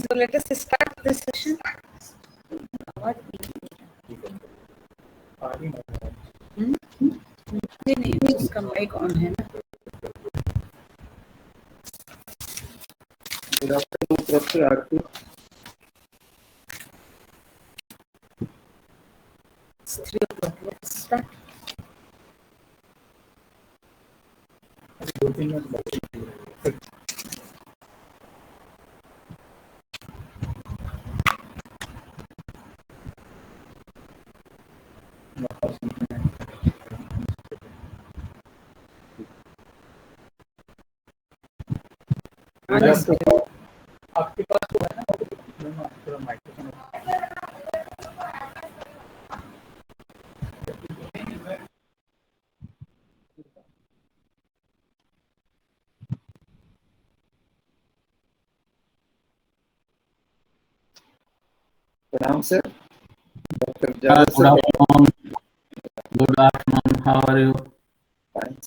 So let us start this session. नहीं नहीं, उसका माइक ऑन है ना. Good afternoon, Professor Arti. It's 3 o'clock. Let's start. आपके पास तो है ना थोड़ा माइक्रोफोन. प्रणाम sir. Doctor Jadhav Good sir. afternoon. Good afternoon. How are you? Fine.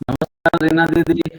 नमस्कार रीना दीदी.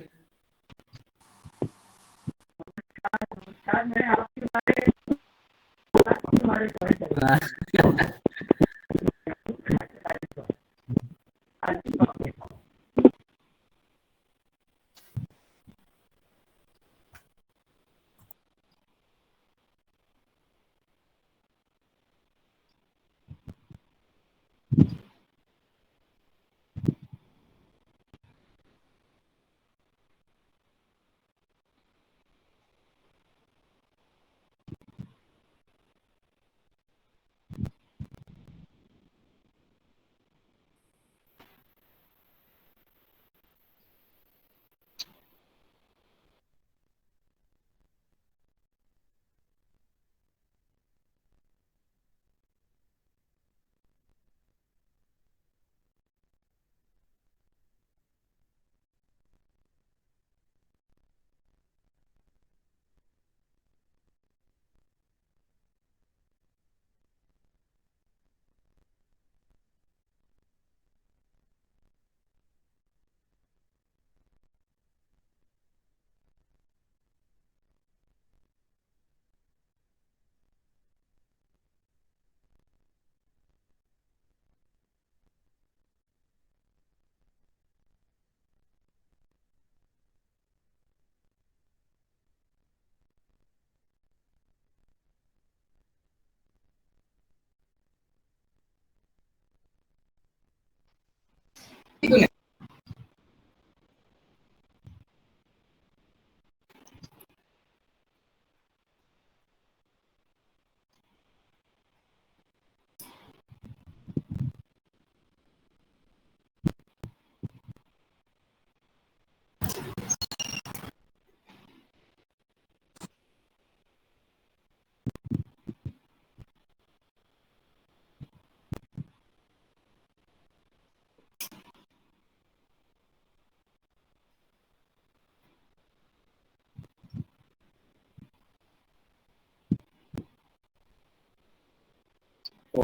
तो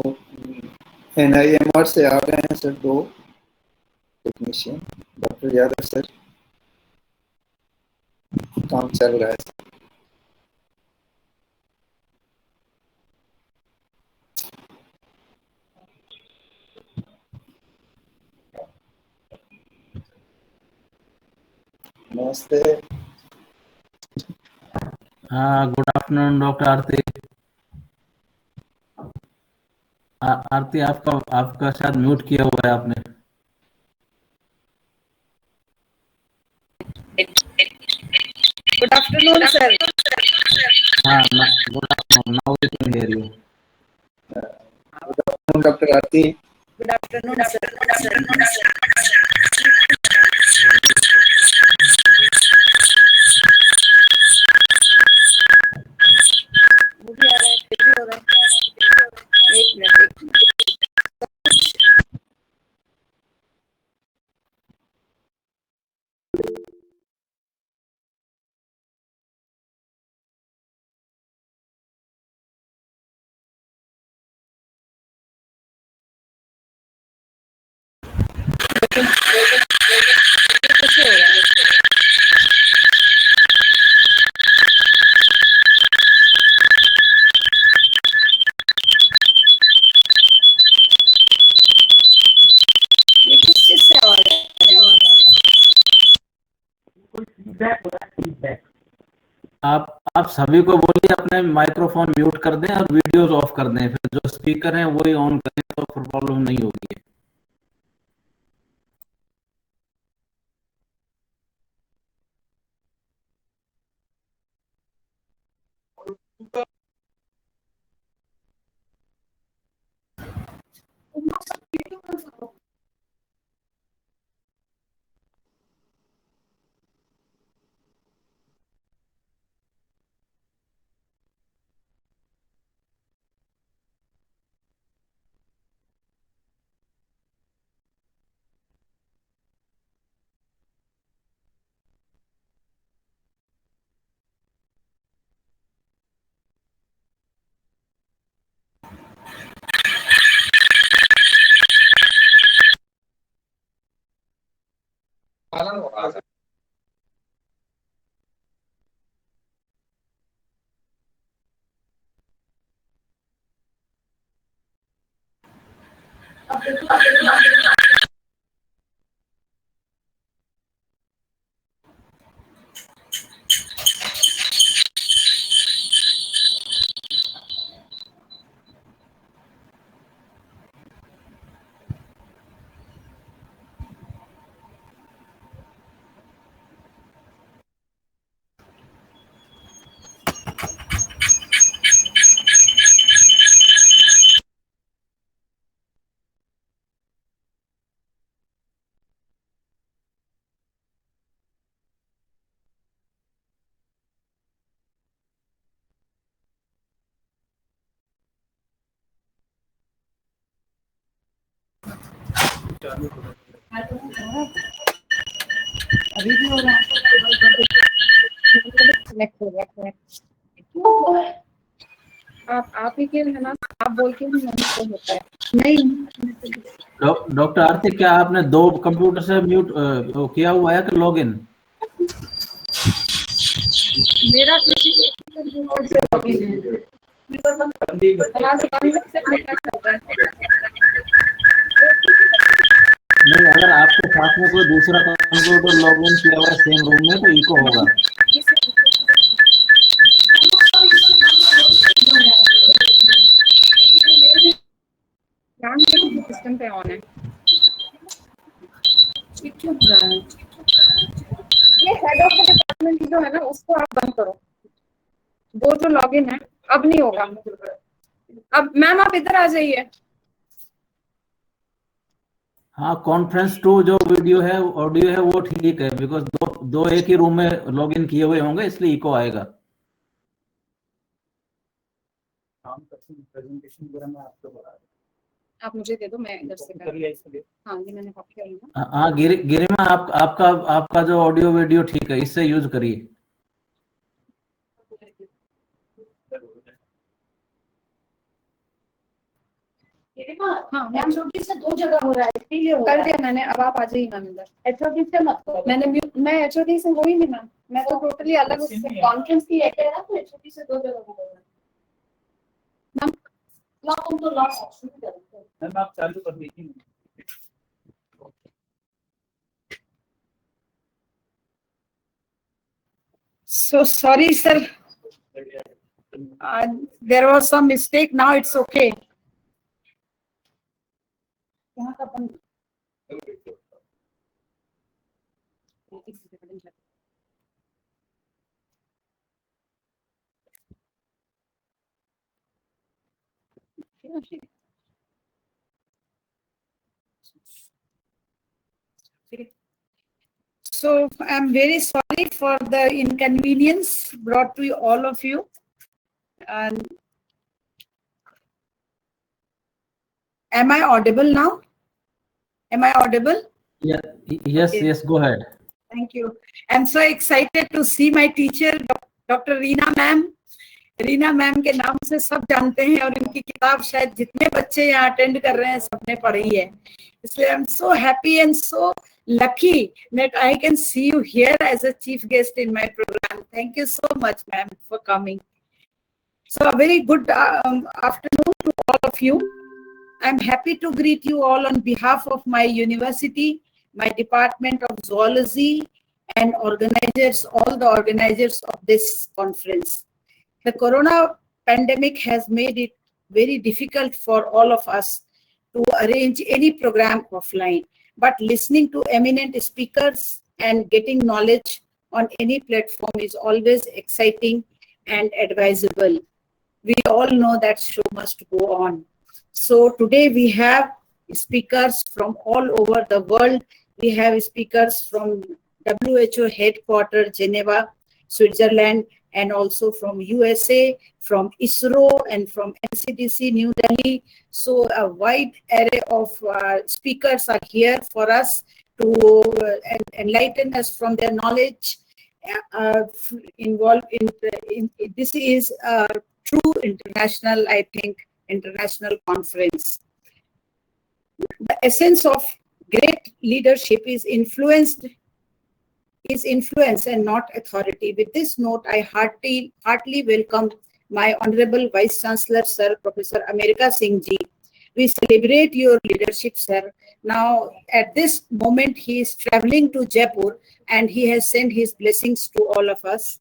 NIMR से आ गए हैं sir 2 technician. Doctor Yadav sir. काम चल रहा है सर. नमस्ते. गुड आफ्टरनून डॉक्टर आरती. आरती आपका शायद म्यूट किया हुआ है आपने. Good afternoon, sir. Good afternoon. Now we can hear you. Good afternoon, Dr. Arti. Good afternoon, sir. वो भी आ रहा है, फिर भी हो रहा है. एक मिनट. कैसे हो रहा है? आप सभी को बोलिए अपने माइक्रोफोन म्यूट कर दें और वीडियोस ऑफ कर दें, फिर जो स्पीकर हैं वही ऑन करें तो फिर प्रॉब्लम नहीं होगी। अभी भी हो रहा है। Connect हो गया, connect। आप ही के है ना, आप बोल के भी नहीं तो होता है। नहीं डॉक्टर आरती, क्या आपने 2 कंप्यूटर से म्यूट किया हुआ है कि लॉगिन? मेरा किसी कंप्यूटर से लॉगिन है। नहीं, अगर आपके साथ में कोई दूसरा कंप्यूटर लॉगिन किया हुआ है सेम रूम में तो इको होगा। सिस्टम पे ऑन है। क्यों हो रहा है? ये हेड ऑफ द डिपार्टमेंट जो है ना, उसको आप बंद करो। वो जो लॉगिन है अब नहीं होगा। अब मैम आप इधर आ जाइए। हाँ, कॉन्फ्रेंस 2 जो वीडियो है ऑडियो है वो ठीक है, बिकॉज दो एक ही रूम में लॉगिन किए हुए होंगे इसलिए इको आएगा। आप मुझे दे दो, मैं इधर से कर। हाँ, ये मैंने कॉपी कर लिया। हाँ, गिरिमा आपका जो ऑडियो वीडियो ठीक है, इससे यूज करिए। हाँ मैम, छोटी से 2 जगह हो रहा है, इसलिए कर दिया मैंने। अब आप आ जाइए मैम इधर। एचओडी से मत करो। मैं एचओडी से वही नहीं मैम, मैं तो टोटली अलग उससे कॉन्फ्रेंस की है कह रहा, तो एचओडी से 2 जगह हो रहा है मैम। लॉक तो लॉक ऑप्शन कर दो मैम, आप चालू कर दीजिए। So sorry sir, there was some mistake, now it's okay. यहाँ का बंद। So I'm very sorry for the inconvenience brought to all of you. And am I audible now? Am I audible? Yeah, yes, Okay. yes, go ahead. Thank you. I'm so excited to see my teacher, Dr. Reena ma'am. Reena ma'am के नाम से सब जानते हैं और इनकी किताब शायद जितने बच्चे यहाँ अटेंड कर रहे हैं सबने पढ़ी है, इसलिए I am so happy and so lucky that I can see you here as a chief guest in my program. Thank you so much, ma'am, for coming. So a very good afternoon to all of you. I'm happy to greet you all on behalf of my university, my department of zoology, and organizers, all the organizers of this conference. The corona pandemic has made it very difficult for all of us to arrange any program offline, but listening to eminent speakers and getting knowledge on any platform is always exciting and advisable. We all know that show must go on. So today we have speakers from all over the world. We have speakers from WHO headquarters, Geneva, Switzerland, and also from USA, from ISRO, and from NCDC, New Delhi. So a wide array of speakers are here for us to enlighten us from their knowledge involved in this is a true international, I think, international conference. The essence of great leadership is influence and not authority. With this note, I heartily welcome my Honorable Vice Chancellor, Sir Professor America Singh Ji. We celebrate your leadership, sir. Now, at this moment, he is traveling to Jaipur and he has sent his blessings to all of us.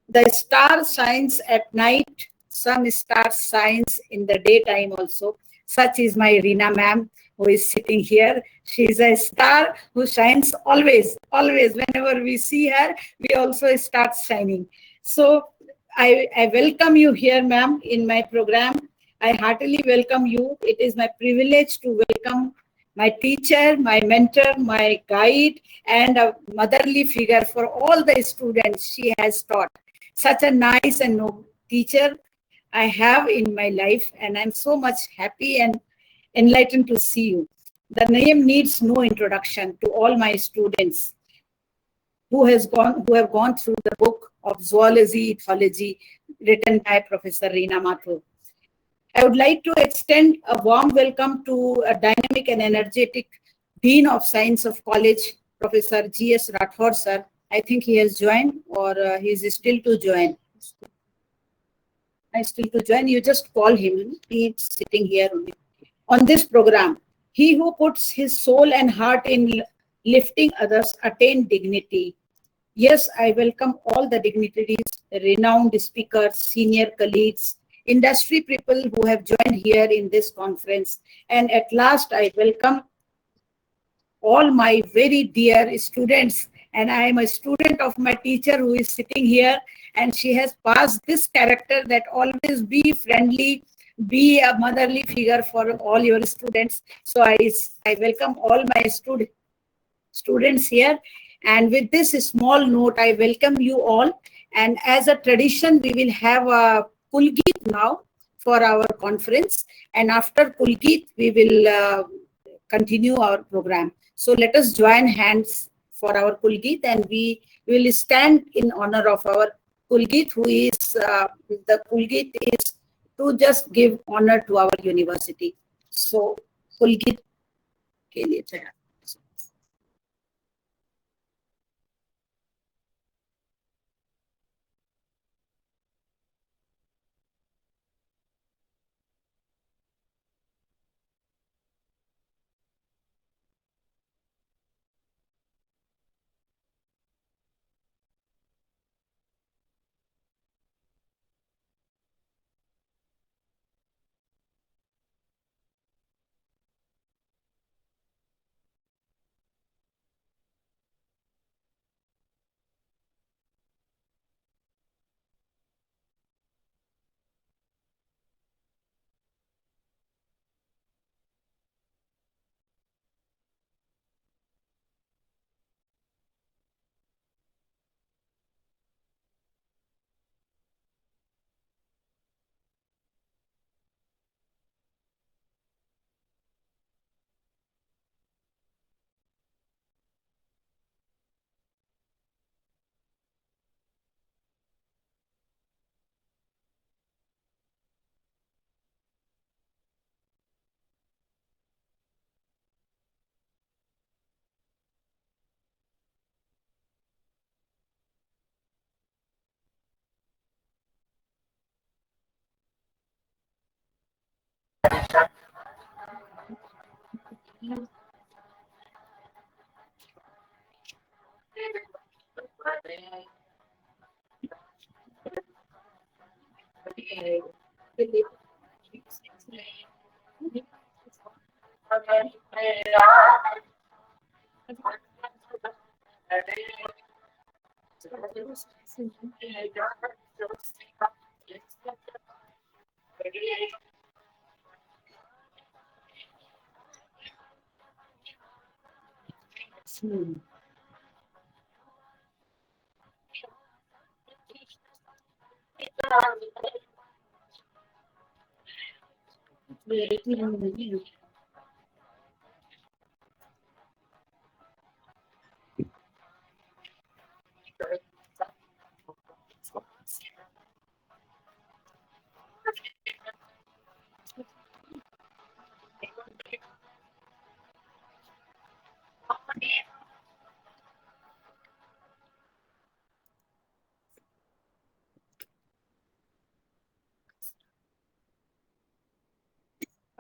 The star shines at night. Some stars shines in the daytime also. Such is my Reena ma'am, who is sitting here. She is a star who shines always, always. Whenever we see her, we also start shining. So I welcome you here, ma'am, in my program. I heartily welcome you. It is my privilege to welcome my teacher, my mentor, my guide, and a motherly figure for all the students she has taught. Such a nice and noble teacher I have in my life, and I'm so much happy and enlightened to see you. The name needs no introduction to all my students who have gone through the book of zoology, ethology, written by Professor Reena Mathur. I would like to extend a warm welcome to a dynamic and energetic Dean of Science of College, Professor G.S. Rathore, sir. I think he has joined, or he is still to join. You just call him. He is sitting here on this program. He who puts his soul and heart in lifting others attain dignity. Yes, I welcome all the dignitaries, renowned speakers, senior colleagues, industry people who have joined here in this conference. And at last, I welcome all my very dear students. And I am a student of my teacher who is sitting here, and she has passed this character that always be friendly, be a motherly figure for all your students. So I welcome all my students here. And with this small note, I welcome you all. And as a tradition, we will have a Kulgeet now for our conference. And after Kulgeet, we will continue our program. So let us join hands for our Kulgeet, and we will stand in honor of our Kulgeet, who is, the Kulgeet is to just give honor to our university. So Kulgeet ke liye tayar.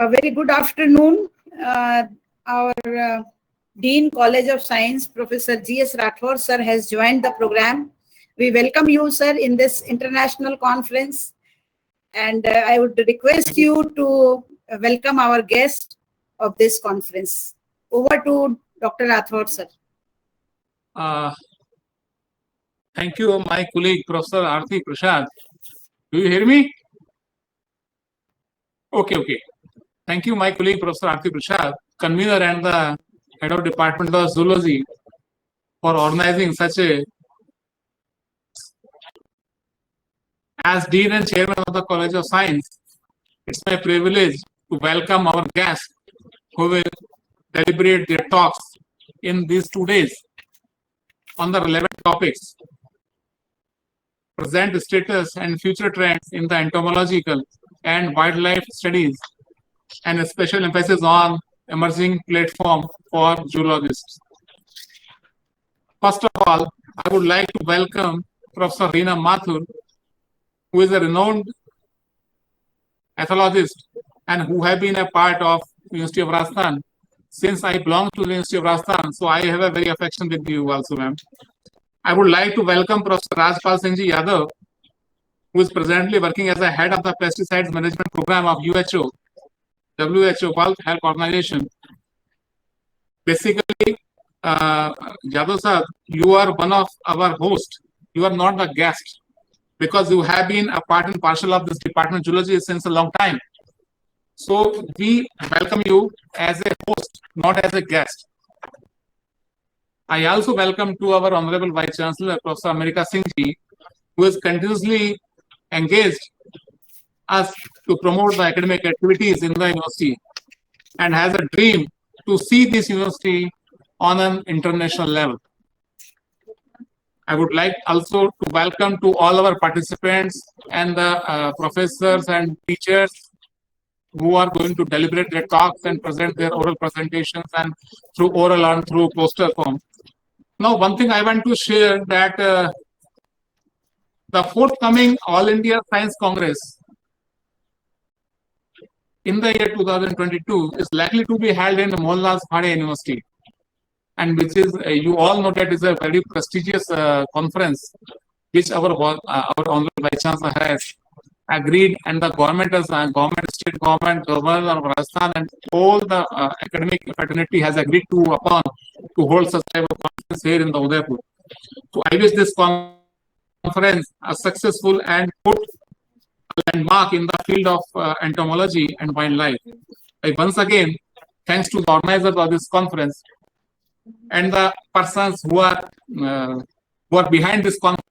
A very good afternoon. Our Dean College of Science, Professor G.S. Rathore, sir, has joined the program. We welcome you, sir, in this international conference. And I would request you to welcome our guest of this conference. Over to Dr. Rathore, sir. Thank you, my colleague, Professor Aarti Prasad. Do you hear me? Okay. Thank you, my colleague, Professor Aarti Prasad, convener and the head of Department of Zoology, for organizing such a. As Dean and Chairman of the College of Science, it's my privilege to welcome our guests who will deliberate their talks in these 2 days on the relevant topics, present status and future trends in the entomological and wildlife studies, and a special emphasis on emerging platform for zoologists. First of all, I would like to welcome Professor Reena Mathur, who is a renowned ethologist and who have been a part of University of Rajasthan since I belong to the University of Rajasthan. So I have a very affection with you also, ma'am. I would like to welcome Professor Rajpal Singh Ji Yadav, who is presently working as a head of the Pesticides Management Program of WHO, World Health Organization. Basically, Yadav sir, you are one of our hosts. You are not the guest, because you have been a part and parcel of this Department of Zoology since a long time. So we welcome you as a host, not as a guest. I also welcome to our Honorable Vice Chancellor, Professor America Singh Ji, who is continuously engaged us to promote the academic activities in the university and has a dream to see this university on an international level. I would like also to welcome to all our participants and the professors and teachers who are going to deliberate their talks and present their oral presentations and through oral and through poster form. Now, one thing I want to share that the forthcoming All India Science Congress in the year 2022 is likely to be held in Mohanlal Phare University, and which is, you all know that is a very prestigious conference which our Honorable Vice Chancellor has agreed, and the government, state government, governor of Rajasthan, and all the academic fraternity has agreed upon to hold such type of conference here in the Udaipur. So I wish this conference a successful and put a landmark in the field of entomology and wildlife. Once again, thanks to the organizers of this conference and the persons who are behind this conference.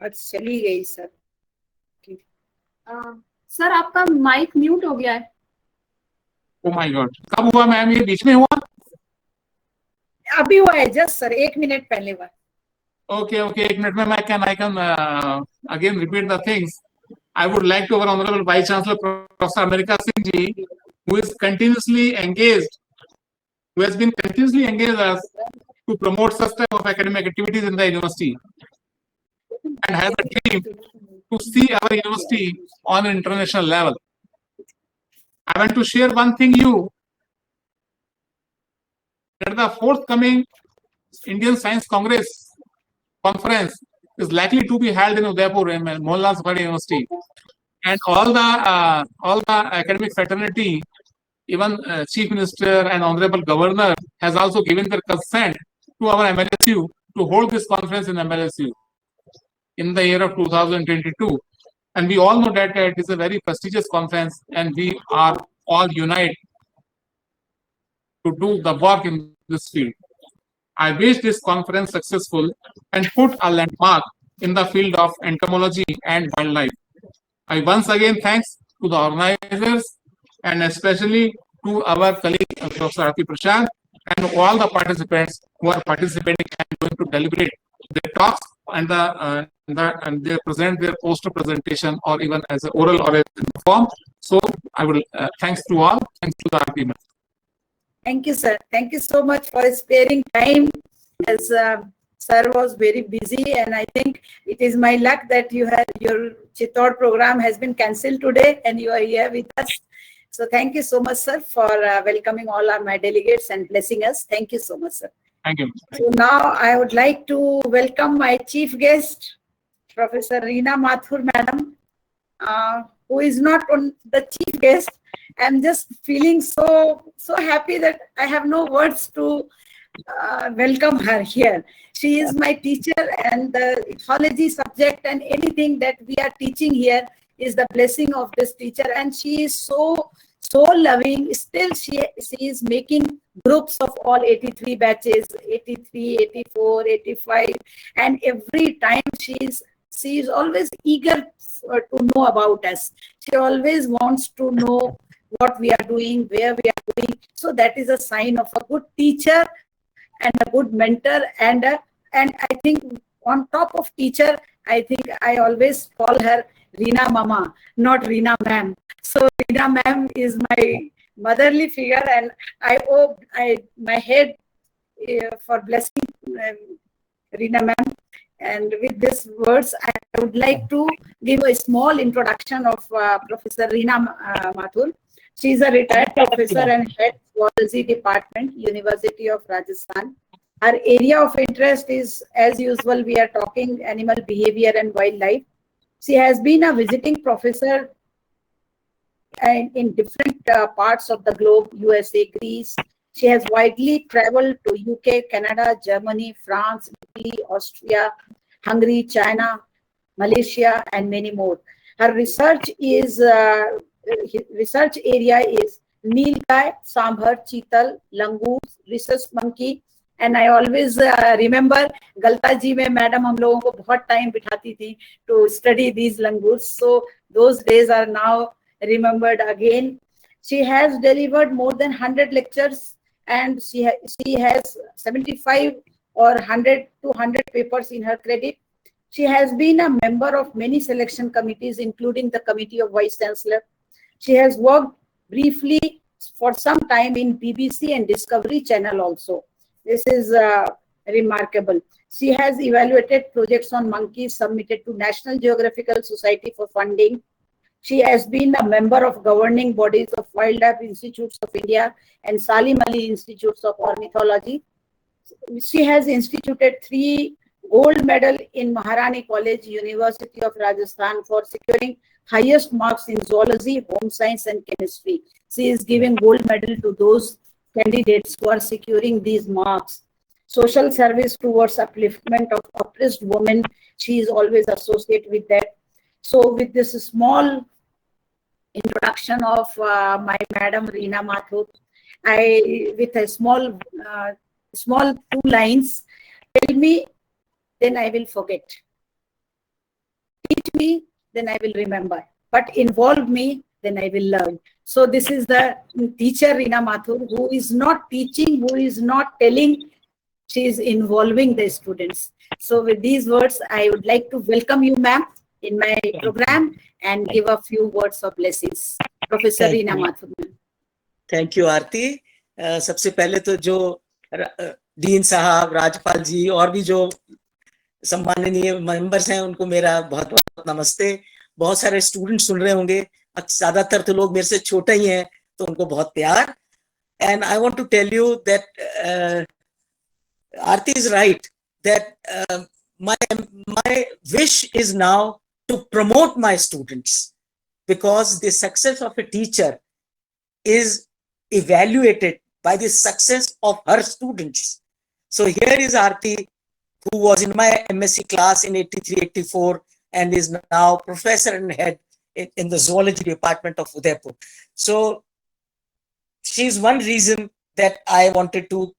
चली गई sir. Sir आपका mic mute हो गया है. Oh my God, कब हुआ ma'am? ये बीच में हुआ? अभी हुआ है, जस्ट सर 1 मिनट पहले हुआ. Okay, 1 minute में I can again repeat the things. I would like to our Honorable Vice Chancellor Professor America Singh Ji, who is continuously engaged, who has been continuously engaged us to promote such type of academic activities in the university, and has a dream to see our university on an international level. I want to share one thing that the forthcoming Indian Science Congress conference is likely to be held in Udaipur in Mohanlal Safari University, and all the academic fraternity, even Chief Minister and Honorable Governor has also given their consent to our MLSU to hold this conference in MLSU in the year of 2022. And we all know that it is a very prestigious conference, and we are all united to do the work in this field. I wish this conference successful and put a landmark in the field of entomology and wildlife. I once again thanks to the organizers and especially to our colleague Professor R.P. Prashad and all the participants who are participating and going to deliberate their talks and they present their poster presentation or even as an oral or a form. So I will thanks to all. Thanks to the R.P. Thank you, sir. Thank you so much for sparing time, as sir was very busy, and I think it is my luck that your Chittor program has been cancelled today and you are here with us. So thank you so much, sir, for welcoming all my delegates and blessing us. Thank you so much, sir. Thank you. So now I would like to welcome my chief guest, Professor Reena Mathur, madam, who is not on the chief guest. I'm just feeling so happy that I have no words to welcome her here. She is my teacher, and the ethology subject and anything that we are teaching here is the blessing of this teacher. And she is so loving. Still, she is making groups of all 83 batches, 83, 84, 85, and every time she is always eager to know about us. She always wants to know what we are doing, where we are doing. So that is a sign of a good teacher and a good mentor. And I think on top of teacher, I think I always call her Reena Mama, not Reena Ma'am. So Reena Ma'am is my motherly figure, and I owe my head for blessing Reena Ma'am. And with these words, I would like to give a small introduction of Professor Reena Mathur. She is a retired professor and head zoology department, University of Rajasthan. Her area of interest is, as usual, we are talking animal behavior and wildlife. She has been a visiting professor in different parts of the globe, USA, Greece. She has widely traveled to UK, Canada, Germany, France, Italy, Austria, Hungary, China, Malaysia, and many more. Her research area is Nilgai, Sambar, Cheetal, Langoors, rhesus monkey. And I always remember Galta ji mein madam hum logon ko bahut time bithati thi to study these langoors. So those days are now remembered again. She has delivered more than 100 lectures, and she has 75 or 100 to 100 papers in her credit. She has been a member of many selection committees, including the Committee of Vice Chancellor. She has worked briefly for some time in BBC and Discovery Channel also. This is remarkable. She has evaluated projects on monkeys submitted to National Geographical Society for funding. She has been a member of governing bodies of Wildlife Institutes of India and Salim Ali Institutes of Ornithology. She has instituted 3 gold medal in Maharani College, University of Rajasthan, for securing highest marks in zoology, home science, and chemistry. She is giving gold medal to those candidates who are securing these marks. Social service towards upliftment of oppressed women, she is always associated with that. So with this small introduction of my madam Reena Mathur, with a small 2 lines, tell me, then I will forget. Teach me, then I will remember. But involve me, then I will learn. So this is the teacher Reena Mathur, who is not teaching, who is not telling, she is involving the students. So with these words, I would like to welcome you, ma'am, in my program and give a few words of blessings. Professor Reena Mathur. Thank you, Aarti. सबसे पहले तो जो dean साहब, राज्यपाल जी और भी जो सम्माननीय मेंबर्स हैं, उनको मेरा बहुत बहुत नमस्ते. बहुत सारे स्टूडेंट सुन रहे होंगे, ज्यादातर तो लोग मेरे से छोटे ही हैं, तो उनको बहुत प्यार. And I want to tell you that Aarti is right, that my wish is now to promote my students, because the success of a teacher is evaluated by the success of her students. So here is Aarti, who was in my MSc class in 83-84 and is now professor and head in the zoology department of Udaipur. So she's one reason that I wanted to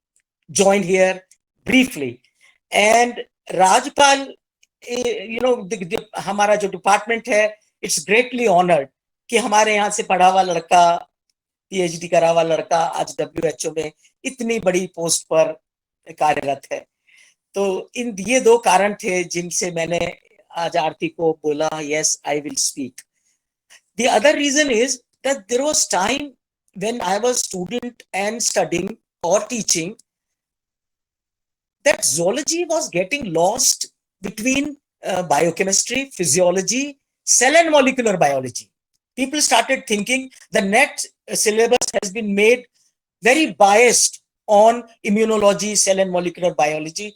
join here briefly. And Rajpal, हमारा जो department है, it's greatly honored कि हमारे यहाँ से पढ़ा हुआ लड़का, PhD करा हुआ लड़का आज WHO में इतनी बड़ी पोस्ट पर कार्यरत है. तो ये दो कारण थे जिनसे मैंने आज आरती को बोला, yes, I will speak. The other reason is that there was time when I was student and studying or teaching, that zoology was getting lost between biochemistry, physiology, cell and molecular biology. People started thinking the next syllabus has been made very biased on immunology, cell and molecular biology,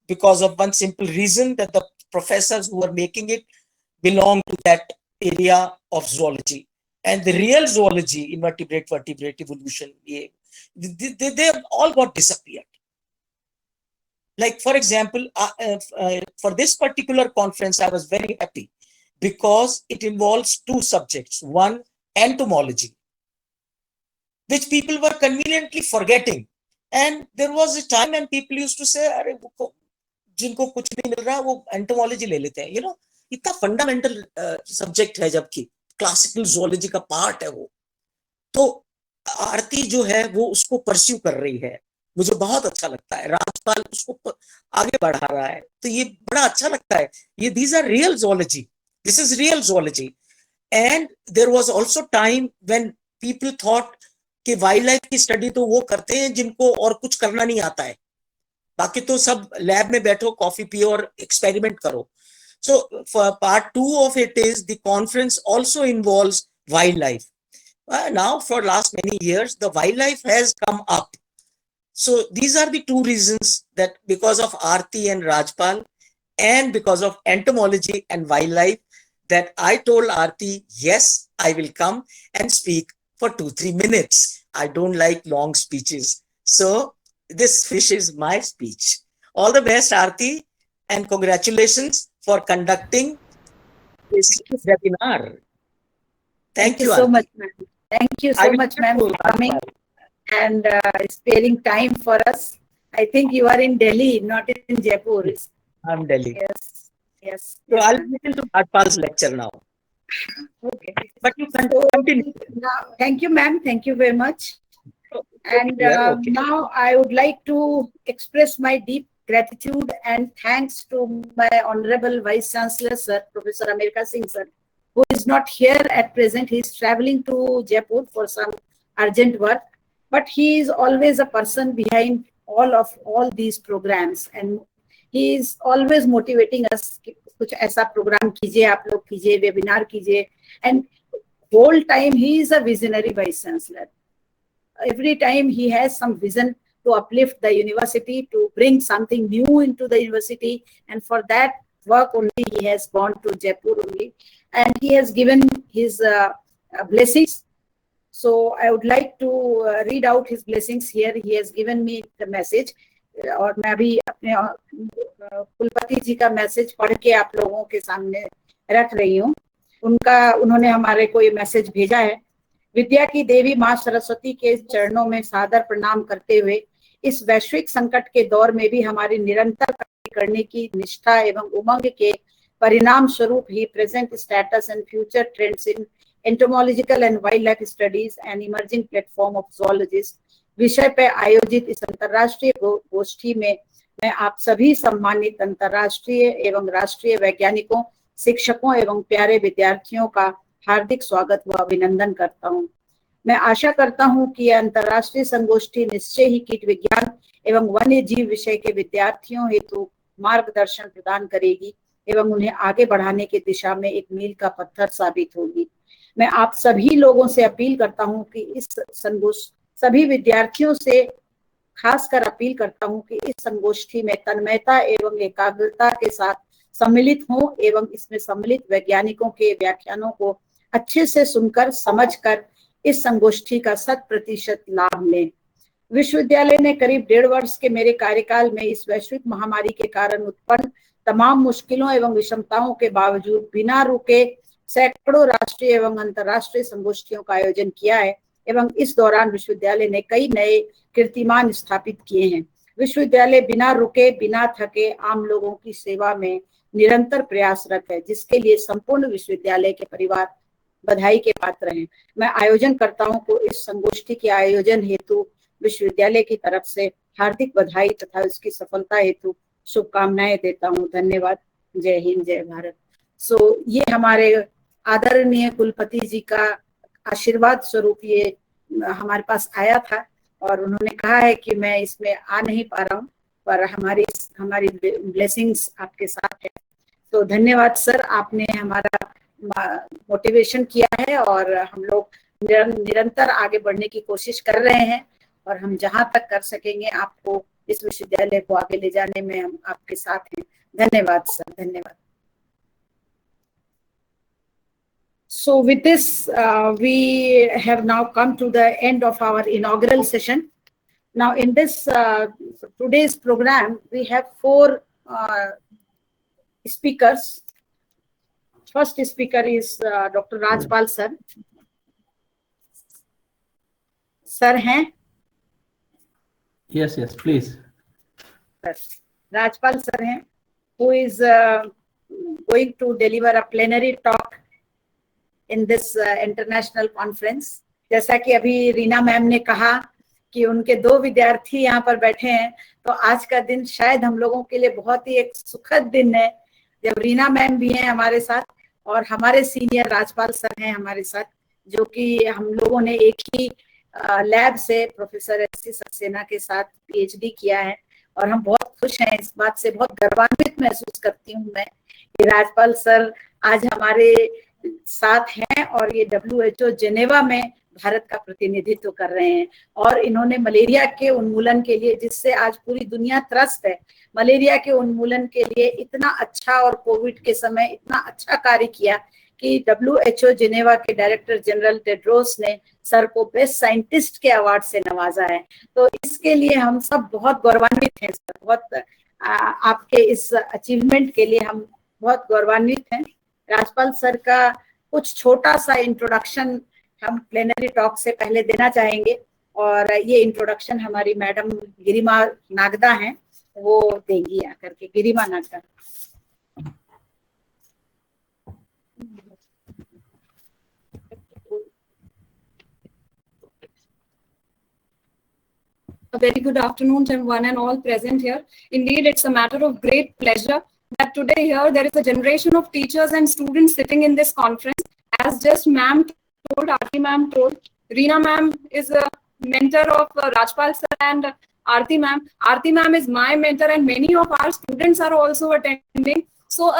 because of one simple reason, that the professors who were making it belong to that area of zoology. And the real zoology, invertebrate, vertebrate, evolution, they all got disappeared. Like, for example, for this particular conference, I was very happy because it involves two subjects. One, entomology, which people were conveniently forgetting. And there was a time when people used to say, "Arey, जिनको कुछ नहीं मिल रहा वो entomology ले लेते हैं." इतना fundamental subject है, जबकि क्लासिकल zoology का पार्ट है वो. तो आरती जो है वो उसको परस्यू कर रही है, मुझे बहुत अच्छा लगता है. राजपाल उसको आगे बढ़ा रहा है, तो ये बड़ा अच्छा लगता है. ये these are real zoology. This is real zoology. And there was also time when people thought कि वाइल्ड लाइफ की स्टडी तो वो करते हैं जिनको और कुछ करना नहीं आता है, बाकी तो सब लैब में बैठो, कॉफी पियो और एक्सपेरिमेंट करो. So for part 2 of it is the conference also involves wildlife. Now for last many years, the wildlife has come up. So these are the two reasons, that because of Aarti and Rajpal and because of entomology and wildlife, that I told Aarti, yes, I will come and speak for 2-3 minutes. I don't like long speeches. So this finishes my speech. All the best, Aarti, and congratulations for conducting this webinar. Thank you so Aarti. much, ma'am. Thank you so much, ma'am, for coming and sparing time for us. I think you are in Delhi, not in Jaipur. I'm Delhi. Yes, yes. So I'll listen to Rajpal's lecture now. Okay. But you continue. Now, thank you, ma'am. Thank you very much. And Okay. now I would like to express my deep gratitude and thanks to my Honorable Vice Chancellor, Sir, Professor America Singh, sir, who is not here at present. He is traveling to Jaipur for some urgent work, but he is always a person behind all these programs, and he is always motivating us. कुछ ऐसा program कीजिए, आप लोग कीजिए, webinar कीजिए, and whole time he is a visionary Vice Chancellor. Every time he has some vision to uplift the university, to bring something new into the university, and for that work only he has gone to Jaipur only, and he has given his blessings. So I would like to read out his blessings here. He has given me the message, और मैं अभी अपने कुलपति जी का message पढ़ के आप लोगों के सामने रख रही हूँ. उन्होंने हमारे को ये मैसेज भेजा है. विद्या की देवी माँ सरस्वती के चरणों में सादर प्रणाम करते हुए इस वैश्विक संकट के दौर में भी हमारी निरंतर कार्य करने की निष्ठा एवं उमंग के परिणाम स्वरूप ही present status and future trends in entomological and wildlife studies and emerging platform of zoologists विषय पर आयोजित इस अंतर्राष्ट्रीय गोष्ठी में मैं आप सभी सम्मानित अंतर्राष्ट्रीय एवं राष्ट्रीय वैज्ञानिकों, शिक्षकों एवं प्यारे विद्यार्थियों का हार्दिक स्वागत व अभिनंदन करता हूं. मैं आशा करता हूं कि यह अंतर्राष्ट्रीय संगोष्ठी निश्चय ही कीट विज्ञान एवं वन्य जीव विषय के विद्यार्थियों हेतु मार्गदर्शन प्रदान करेगी एवं उन्हें आगे बढ़ाने की दिशा में एक मील का पत्थर साबित होगी. मैं आप सभी लोगों से अपील करता हूं कि इस सभी विद्यार्थियों से खासकर अपील करता हूं कि इस संगोष्ठी में तन्मयता एवं एकाग्रता के साथ सम्मिलित हों एवं इसमें सम्मिलित वैज्ञानिकों के व्याख्यानों को अच्छे से सुनकर समझकर इस संगोष्ठी का 100% लाभ लें। विश्वविद्यालय ने करीब 1.5 वर्ष के मेरे कार्यकाल में इस वैश्विक महामारी के कारण उत्पन्न तमाम मुश्किलों एवं विषमताओं के बावजूद बिना रुके सैकड़ों राष्ट्रीय एवं अंतर्राष्ट्रीय संगोष्ठियों का आयोजन किया है एवं इस दौरान विश्वविद्यालय ने कई नए कीर्तिमान स्थापित किए हैं। विश्वविद्यालय बिना रुके बिना थके आम लोगों की सेवा में निरंतर प्रयासरत है, जिसके लिए संपूर्ण विश्वविद्यालय के परिवार बधाई के पात्र हैं। मैं आयोजनकर्ताओं को इस संगोष्ठी के आयोजन हेतु विश्वविद्यालय की तरफ से हार्दिक बधाई तथा इसकी सफलता हेतु शुभकामनाएं देता हूं। धन्यवाद। जय हिंद, जय भारत। ये हमारे आदरणीय कुलपति जी का आशीर्वाद स्वरूप ये हमारे पास आया था और उन्होंने कहा है कि मैं इसमें आ नहीं पा रहा हूँ, पर हमारी ब्लेसिंग्स आपके साथ है। तो धन्यवाद सर, आपने हमारा मोटिवेशन किया है और हम लोग निरंतर आगे बढ़ने की कोशिश कर रहे हैं और हम जहां तक कर सकेंगे आपको इस विश्वविद्यालय को आगे ले जाने में हम आपके साथ हैं। धन्यवाद सर, धन्यवाद। So with this, we have now come to the end of our inaugural session. Now in this today's program, we have 4 speakers. First speaker is Dr. Rajpal sir. Sir हैं? Yes, please. Rajpal sir हैं, who is going to deliver a plenary talk in this international conference. जैसा कि अभी Reena ma'am ने कहा कि उनके 2 विद्यार्थी यहाँ पर बैठे हैं, तो आज का दिन शायद हम लोगों के लिए बहुत ही एक सुखद दिन है जब रीना मैम भी हैं हमारे साथ और हमारे सीनियर राजपाल सर हैं हमारे साथ, जो कि हम लोगों ने एक ही लैब से प्रोफेसर एस.सी. सक्सेना के साथ PhD किया है और हम बहुत खुश हैं। इस बात से बहुत गर्वान्वित महसूस करती हूँ मैं कि राजपाल सर आज हमारे साथ हैं और ये WHO जेनेवा में भारत का प्रतिनिधित्व कर रहे हैं और इन्होंने मलेरिया के उन्मूलन के लिए, जिससे आज पूरी दुनिया त्रस्त है, मलेरिया के उन्मूलन के लिए इतना अच्छा और कोविड के समय इतना अच्छा कार्य किया कि WHO जेनेवा के डायरेक्टर जनरल टेड्रोस ने सर को बेस्ट साइंटिस्ट के अवार्ड से नवाजा है। तो इसके लिए हम सब बहुत गौरवान्वित हैं सर, बहुत आपके इस अचीवमेंट के लिए हम बहुत गौरवान्वित हैं। राजपाल सर का कुछ छोटा सा इंट्रोडक्शन हम प्लेनरी टॉक से पहले देना चाहेंगे और ये इंट्रोडक्शन हमारी मैडम गिरिमा नागदा हैं, वो देंगी आकर के। गिरिमा Nagda. A very good afternoon to one and all present here. Indeed, it's a matter of great pleasure that today here there is a generation of teachers and students sitting in this conference. As just ma'am told, Aarti ma'am told, Reena ma'am is a mentor of Rajpal sir and Aarti ma'am. Aarti ma'am is my mentor and many of our students are also attending. So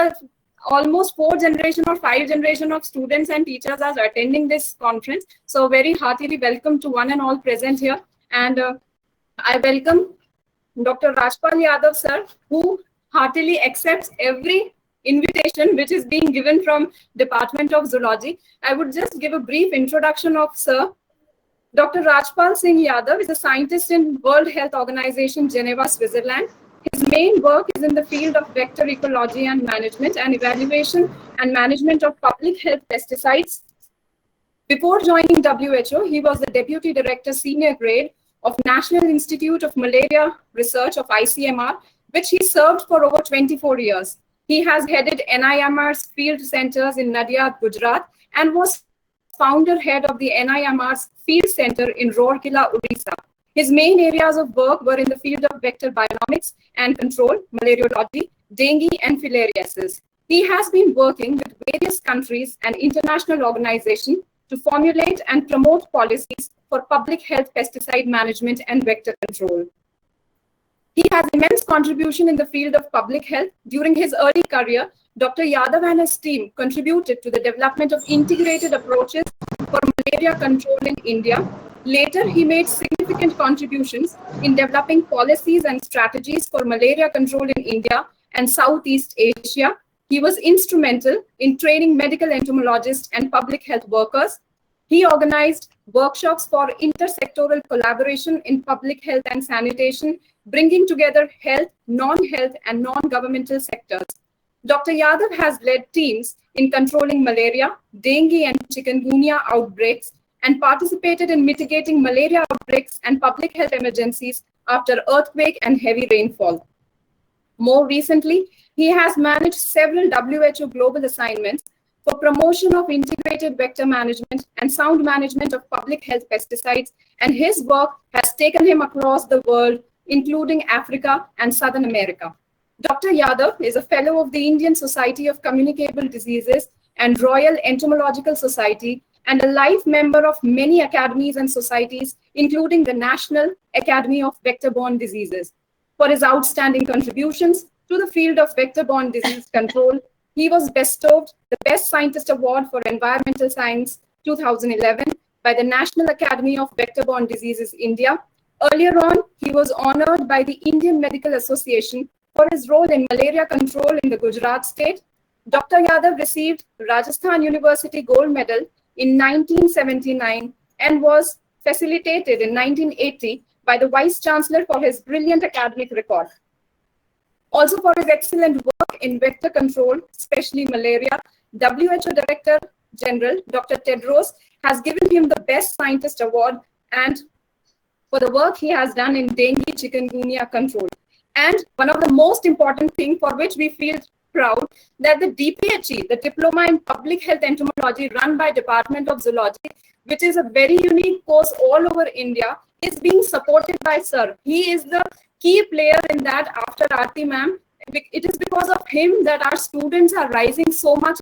almost 4 generation or 5 generation of students and teachers are attending this conference. So very heartily welcome to one and all present here. And I welcome Dr. Rajpal Yadav sir, who heartily accepts every invitation which is being given from Department of Zoology. I would just give a brief introduction of sir. Dr. Rajpal Singh Yadav is a scientist in World Health Organization, Geneva, Switzerland. His main work is in the field of vector ecology and management and evaluation and management of public health pesticides. Before joining WHO, he was the Deputy Director Senior Grade of National Institute of Malaria Research of ICMR, which he served for over 24 years. He has headed NIMR's field centers in Nadia, Gujarat, and was founder head of the NIMR's field center in Rourkela, Odisha. His main areas of work were in the field of vector bionomics and control, malariology, dengue, and filariasis. He has been working with various countries and international organizations to formulate and promote policies for public health pesticide management and vector control. He has immense contribution in the field of public health. During his early career, Dr. Yadav and his team contributed to the development of integrated approaches for malaria control in India, Later, he made significant contributions in developing policies and strategies for malaria control in India and Southeast Asia. He was instrumental in training medical entomologists and public health workers. He organized workshops for intersectoral collaboration in public health and sanitation, bringing together health, non-health, and non-governmental sectors. Dr. Yadav has led teams in controlling malaria, dengue, and chikungunya outbreaks, and participated in mitigating malaria outbreaks and public health emergencies after earthquake and heavy rainfall. More recently, he has managed several WHO global assignments for promotion of integrated vector management and sound management of public health pesticides, and his work has taken him across the world, including Africa and Southern America. Dr. Yadav is a fellow of the Indian Society of Communicable Diseases and Royal Entomological Society, and a life member of many academies and societies, including the National Academy of Vector-Borne Diseases. For his outstanding contributions to the field of vector-borne disease control, he was bestowed the Best Scientist Award for Environmental Science 2011 by the National Academy of Vector-Borne Diseases, India. Earlier on, he was honored by the Indian Medical Association for his role in malaria control in the Gujarat state. Dr. Yadav received Rajasthan University Gold Medal in 1979 and was facilitated in 1980 by the Vice Chancellor for his brilliant academic record. Also for his excellent work in vector control, especially malaria, WHO Director General Dr. Tedros has given him the Best Scientist Award, and for the work he has done in dengue chikungunya control. And one of the most important things for which we feel proud, that the DPHE, the Diploma in Public Health Entomology run by Department of Zoology, which is a very unique course all over India, is being supported by Sir. He is the key player in that after Aarti ma'am. It is because of him that our students are rising so much